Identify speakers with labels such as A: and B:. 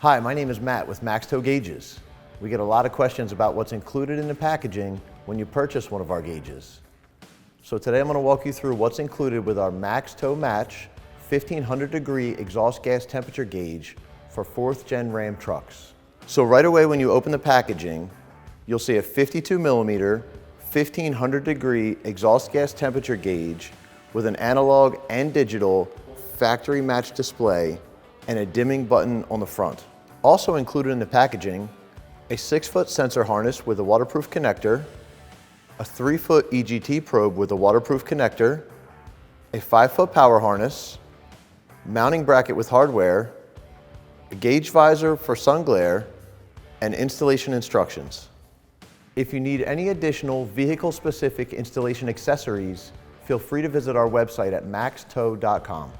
A: Hi, my name is Matt with MaxTow Gauges. We get a lot of questions about what's included in the packaging when you purchase one of our gauges. So today I'm going to walk you through what's included with our MaxTow Match 1500 degree exhaust gas temperature gauge for 4th gen Ram trucks. So right away when you open the packaging, you'll see a 52 millimeter 1500 degree exhaust gas temperature gauge with an analog and digital factory match display and a dimming button on the front. Also included in the packaging, a 6-foot sensor harness with a waterproof connector, a 3-foot EGT probe with a waterproof connector, a 5-foot power harness, mounting bracket with hardware, a gauge visor for sun glare, and installation instructions. If you need any additional vehicle-specific installation accessories, feel free to visit our website at maxtow.com.